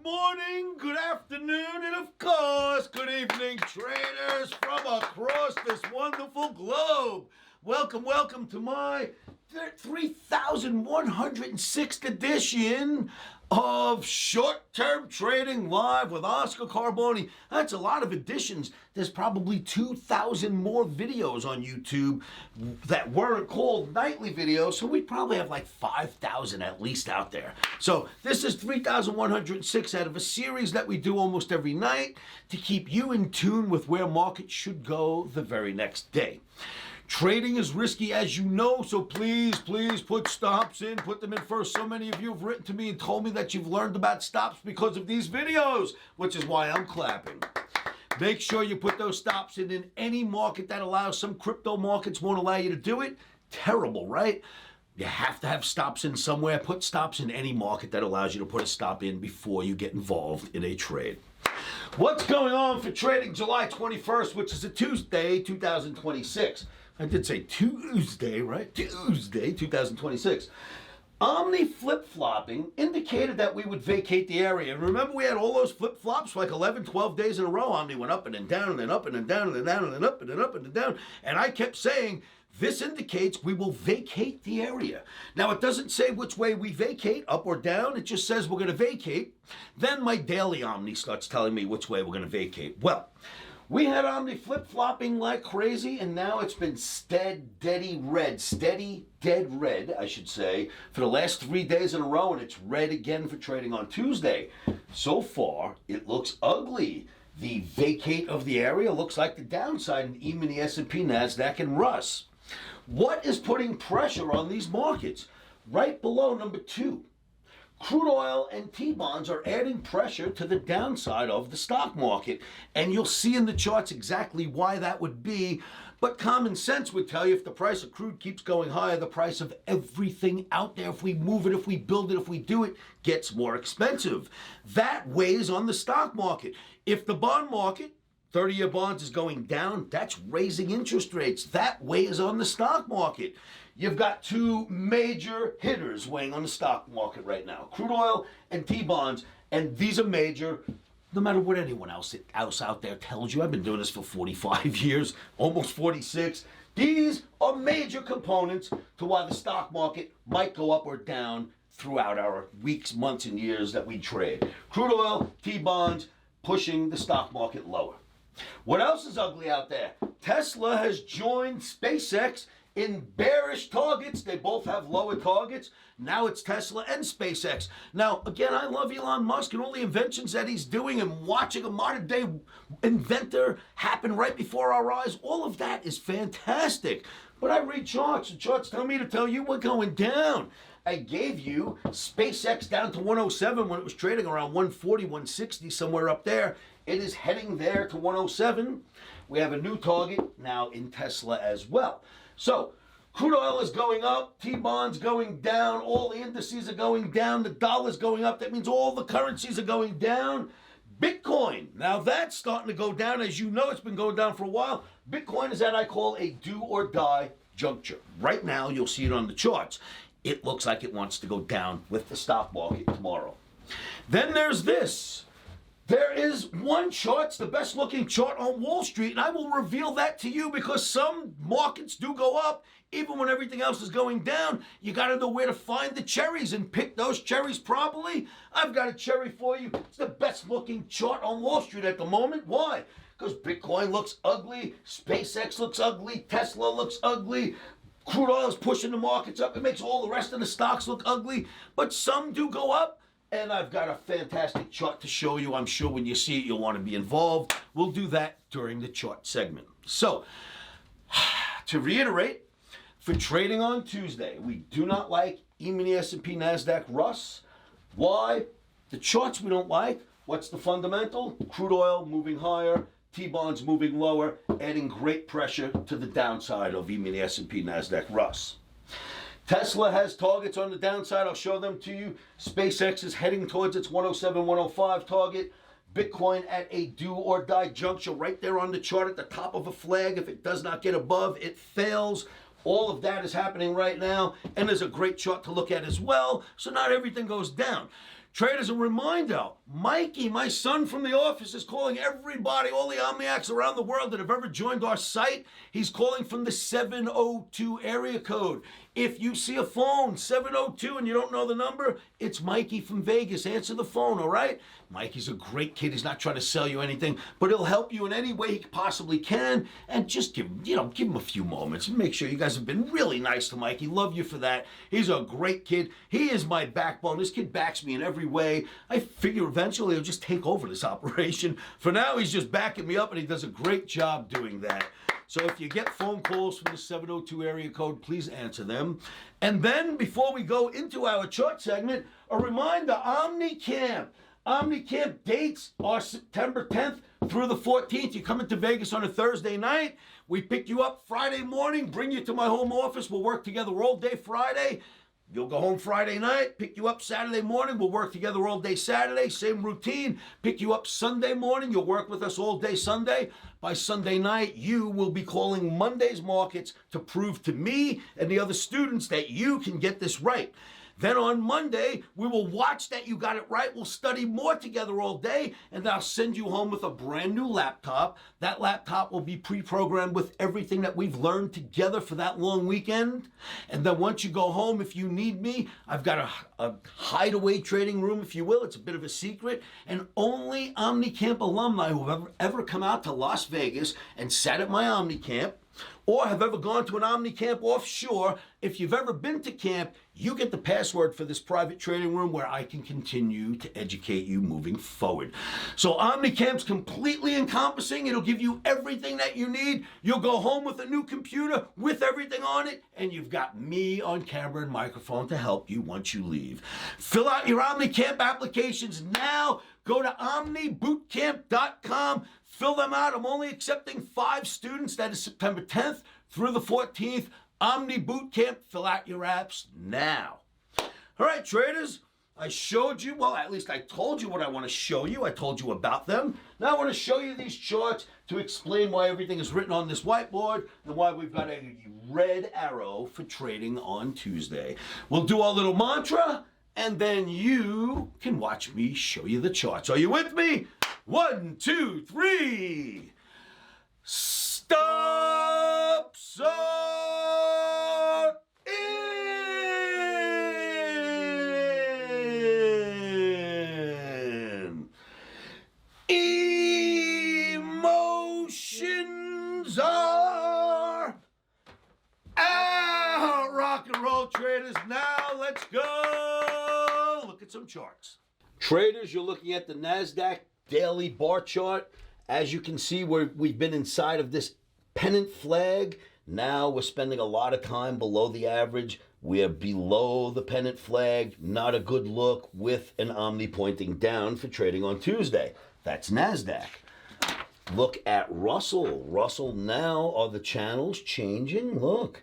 morning, good afternoon, and of course, good evening, traders from across this wonderful globe. Welcome to my 3,106th edition of Short-Term Trading Live with Oscar Carboni. That's a lot of editions. There's probably 2,000 more videos on YouTube that weren't called nightly videos, so we probably have like 5,000 at least out there. So this is 3,106 out of a series that we do almost every night to keep you in tune with where markets should go the very next day. Trading is risky, as you know, so please put stops in, put them in first. So many of you have written to me and told me that you've learned about stops because of these videos, which is why I'm clapping. Make sure you put those stops in any market that allows. Some crypto markets won't allow you to do it. Terrible, right? You have to have stops in somewhere. Put stops in any market that allows you to put a stop in before you get involved in a trade. What's going on for trading July 21st, which is a Tuesday, 2026? I did say Tuesday, right? Tuesday, 2026. Omni flip-flopping indicated that we would vacate the area. And remember, we had all those flip-flops for like 11, 12 days in a row. Omni went up and then down and then up and then down and then down and then up and then up and then down. And I kept saying, this indicates we will vacate the area. Now, it doesn't say which way we vacate, up or down. It just says we're going to vacate. Then my daily Omni starts telling me which way we're going to vacate. Well, we had Omni flip-flopping like crazy, and now it's been steady, dead red, I should say, for the last 3 days in a row, and it's red again for trading on Tuesday. So far, it looks ugly. The vacate of the area looks like the downside in even the S&P, NASDAQ, and Russ. What is putting pressure on these markets? Right below number 2. Crude oil and T-bonds are adding pressure to the downside of the stock market. And you'll see in the charts exactly why that would be. But common sense would tell you if the price of crude keeps going higher, the price of everything out there, if we move it, if we build it, if we do it, gets more expensive. That weighs on the stock market. If the bond market, 30-year bonds, is going down, that's raising interest rates. That weighs on the stock market. You've got two major hitters weighing on the stock market right now, crude oil and T-bonds, and these are major, no matter what anyone else out there tells you. I've been doing this for 45 years, almost 46. These are major components to why the stock market might go up or down throughout our weeks, months, and years that we trade. Crude oil, T-bonds, pushing the stock market lower. What else is ugly out there? Tesla has joined SpaceX in bearish targets. They both have lower targets. Now it's Tesla and SpaceX. Now, again, I love Elon Musk and all the inventions that he's doing, and watching a modern day inventor happen right before our eyes. All of that is fantastic. But I read charts. The charts tell me to tell you we're going down. I gave you SpaceX down to 107 when it was trading around 140, 160, somewhere up there. It is heading there to 107. We have a new target now in Tesla as well. So, crude oil is going up, T-bonds going down, all the indices are going down, the dollar's going up. That means all the currencies are going down. Bitcoin, now that's starting to go down. As you know, it's been going down for a while. Bitcoin is at, I call, a do or die juncture. Right now, you'll see it on the charts. It looks like it wants to go down with the stock market tomorrow. Then there's this. There is one chart, it's the best looking chart on Wall Street, and I will reveal that to you because some markets do go up even when everything else is going down. You got to know where to find the cherries and pick those cherries properly. I've got a cherry for you. It's the best looking chart on Wall Street at the moment. Why? Because Bitcoin looks ugly, SpaceX looks ugly, Tesla looks ugly, crude oil is pushing the markets up. It makes all the rest of the stocks look ugly, but some do go up. And I've got a fantastic chart to show you. I'm sure when you see it, you'll want to be involved. We'll do that during the chart segment. So, to reiterate, for trading on Tuesday, we do not like E-mini S&P, NASDAQ, Russ. Why? The charts we don't like. What's the fundamental? Crude oil moving higher, T-bonds moving lower, adding great pressure to the downside of E-mini S&P, NASDAQ, Russ. Tesla has targets on the downside. I'll show them to you. SpaceX is heading towards its 107, 105 target. Bitcoin at a do or die juncture right there on the chart at the top of a flag. If it does not get above, it fails. All of that is happening right now, and there's a great chart to look at as well, so not everything goes down. Traders, a reminder, Mikey, my son from the office, is calling everybody, all the Omniacs around the world that have ever joined our site. He's calling from the 702 area code. If you see a phone, 702, and you don't know the number, it's Mikey from Vegas. Answer the phone, all right? Mikey's a great kid. He's not trying to sell you anything, but he'll help you in any way he possibly can. And just give him a few moments and make sure you guys have been really nice to Mikey. Love you for that. He's a great kid. He is my backbone. This kid backs me in every way. I figure eventually he'll just take over this operation. For now, he's just backing me up, and he does a great job doing that. So if you get phone calls from the 702 area code, please answer them. And then before we go into our chart segment, a reminder, OmniCamp. OmniCamp dates are September 10th through the 14th. You come into Vegas on a Thursday night. We pick you up Friday morning, bring you to my home office. We'll work together all day Friday. You'll go home Friday night, pick you up Saturday morning. We'll work together all day Saturday, same routine. Pick you up Sunday morning. You'll work with us all day Sunday. By Sunday night, you will be calling Monday's markets to prove to me and the other students that you can get this right. Then on Monday, we will watch that you got it right. We'll study more together all day, and I'll send you home with a brand new laptop. That laptop will be pre-programmed with everything that we've learned together for that long weekend. And then once you go home, if you need me, I've got a hideaway trading room, if you will. It's a bit of a secret. And only OmniCamp alumni who have ever come out to Las Vegas and sat at my OmniCamp or have ever gone to an OmniCamp offshore, if you've ever been to camp, you get the password for this private trading room where I can continue to educate you moving forward. So OmniCamp's completely encompassing. It'll give you everything that you need. You'll go home with a new computer with everything on it, and you've got me on camera and microphone to help you once you leave. Fill out your OmniCamp applications now. Go to OmniBootcamp.com. Fill them out. I'm only accepting 5 students. That is September 10th through the 14th. Omni Bootcamp. Fill out your apps now. All right, traders. I showed you, well, at least I told you what I want to show you. I told you about them. Now I want to show you these charts to explain why everything is written on this whiteboard and why we've got a red arrow for trading on Tuesday. We'll do our little mantra, and then you can watch me show you the charts. Are you with me? 1, 2, 3. Stop, start, in. Emotions are out. Rock and roll, traders. Now let's go. Look at some charts. Traders, you're looking at the NASDAQ daily bar chart. As you can see, we've been inside of this pennant flag. Now we're spending a lot of time below the average. We're below the pennant flag. Not a good look with an Omni pointing down for trading on Tuesday. That's NASDAQ. Look at Russell. Russell, now are the channels changing? Look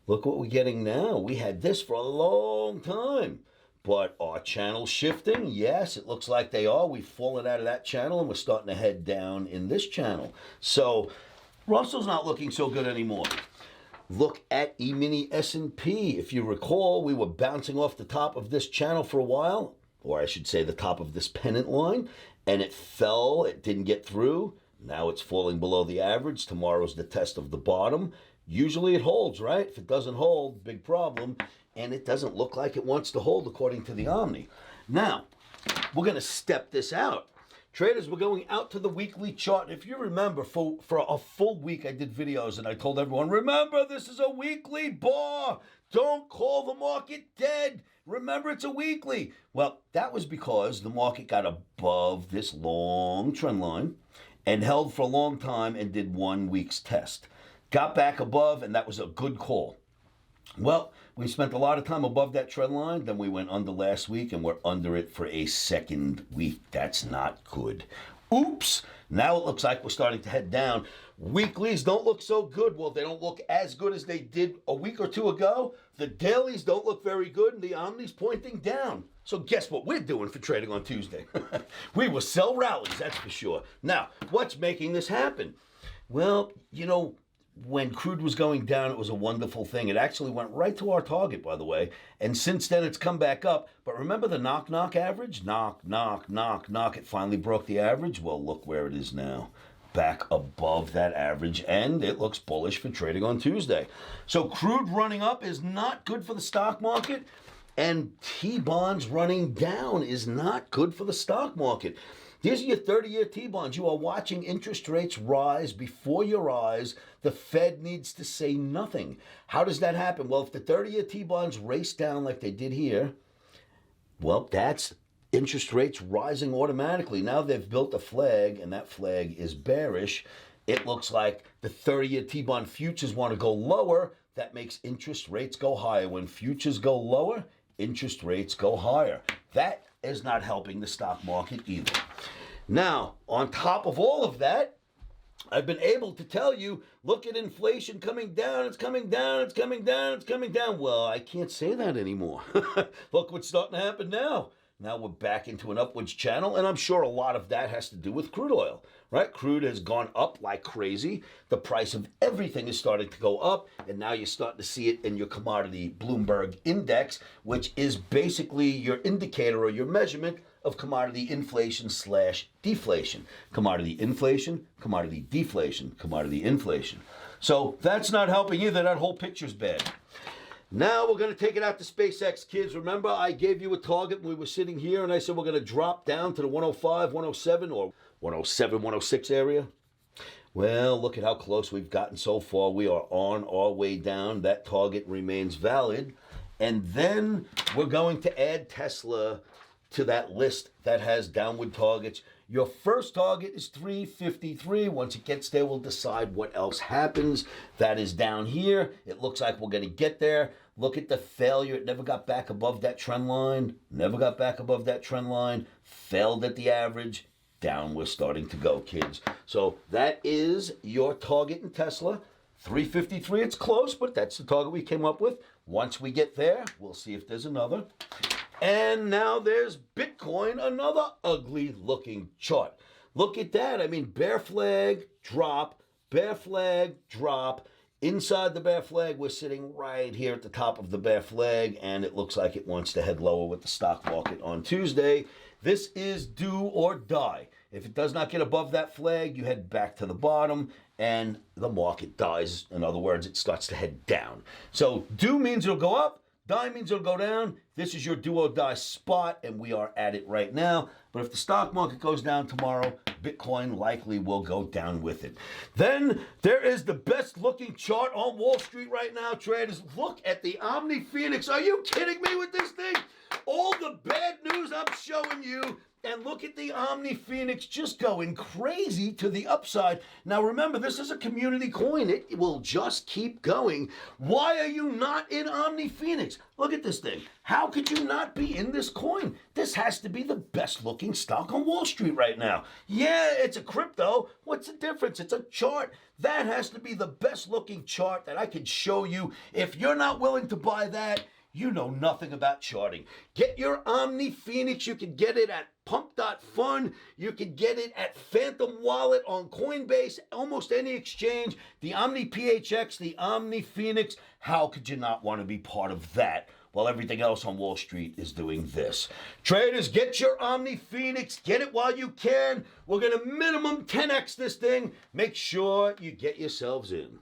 what we're getting now. We had this for a long time. But are channels shifting? Yes, it looks like they are. We've fallen out of that channel and we're starting to head down in this channel. So Russell's not looking so good anymore. Look at E-mini S&P. If you recall, we were bouncing off the top of this channel for a while, or I should say the top of this pennant line, and it fell. It didn't get through. Now it's falling below the average. Tomorrow's the test of the bottom. Usually it holds, right? If it doesn't hold, big problem. And it doesn't look like it wants to hold according to the Omni. Now, we're going to step this out. Traders, we're going out to the weekly chart. If you remember, for a full week I did videos and I told everyone, remember, this is a weekly bar. Don't call the market dead. Remember, it's a weekly. Well, that was because the market got above this long trend line and held for a long time and did 1 week's test. Got back above, and that was a good call. Well, we spent a lot of time above that trend line, then we went under last week, and we're under it for a second week. That's not good. Oops! Now it looks like we're starting to head down. Weeklies don't look so good. Well, they don't look as good as they did a week or two ago. The dailies don't look very good, and the Omni's pointing down. So guess what we're doing for trading on Tuesday? We will sell rallies, that's for sure. Now, what's making this happen? Well, when crude was going down, it was a wonderful thing. It actually went right to our target, by the way. And since then, it's come back up. But remember the knock average? Knock. It finally broke the average. Well, look where it is now. Back above that average, and it looks bullish for trading on Tuesday. So crude running up is not good for the stock market, and T-bonds running down is not good for the stock market. These are your 30-year T-bonds. You are watching interest rates rise before your eyes. The Fed needs to say nothing. How does that happen? Well, if the 30-year T-bonds race down like they did here, well, that's interest rates rising automatically. Now they've built a flag, and that flag is bearish. It looks like the 30-year T-bond futures want to go lower. That makes interest rates go higher. When futures go lower, interest rates go higher. That is not helping the stock market either. Now, on top of all of that, I've been able to tell you, look at inflation coming down, it's coming down, it's coming down, it's coming down. Well, I can't say that anymore. Look what's starting to happen now. Now we're back into an upwards channel, and I'm sure a lot of that has to do with crude oil, right? Crude has gone up like crazy. The price of everything is starting to go up, and now you're starting to see it in your commodity Bloomberg index, which is basically your indicator or your measurement of commodity inflation / deflation. Commodity inflation, commodity deflation, commodity inflation. So that's not helping either. That whole picture's bad. Now we're going to take it out to SpaceX, kids. Remember, I gave you a target when we were sitting here, and I said we're going to drop down to the 105, 107, or 107, 106 area. Well, look at how close we've gotten so far. We are on our way down. That target remains valid. And then we're going to add Tesla to that list that has downward targets. Your first target is 353. Once it gets there, we'll decide what else happens. That is down here. It looks like we're going to get there. Look at the failure. It never got back above that trend line. Never got back above that trend line. Failed at the average. Down we're starting to go, kids. So that is your target in Tesla. 353, it's close, but that's the target we came up with. Once we get there, we'll see if there's another. And now there's Bitcoin, another ugly looking chart. Look at that. I mean, bear flag, drop, bear flag, drop. Inside the bear flag, we're sitting right here at the top of the bear flag, and it looks like it wants to head lower with the stock market on Tuesday. This is do or die. If it does not get above that flag, you head back to the bottom, and the market dies. In other words, it starts to head down. So do means it'll go up. Die means it'll go down. This is your do or die spot, and we are at it right now. But if the stock market goes down tomorrow, Bitcoin likely will go down with it. Then there is the best looking chart on Wall Street right now, traders. Look at the Omni Phoenix. Are you kidding me with this thing? All the bad news I'm showing you. And look at the Omni Phoenix just going crazy to the upside. Now remember, this is a community coin. It will just keep going. Why are you not in Omni Phoenix? Look at this thing. How could you not be in this coin? This has to be the best looking stock on Wall Street right now. Yeah, it's a crypto. What's the difference? It's a chart. That has to be the best looking chart that I could show you. If you're not willing to buy that, you know nothing about charting. Get your Omni Phoenix. You can get it at Pump.fun. You can get it at Phantom Wallet on Coinbase, almost any exchange. The Omni PHX, the Omni Phoenix. How could you not want to be part of that? While everything else on Wall Street is doing this. Traders, get your Omni Phoenix. Get it while you can. We're going to minimum 10x this thing. Make sure you get yourselves in.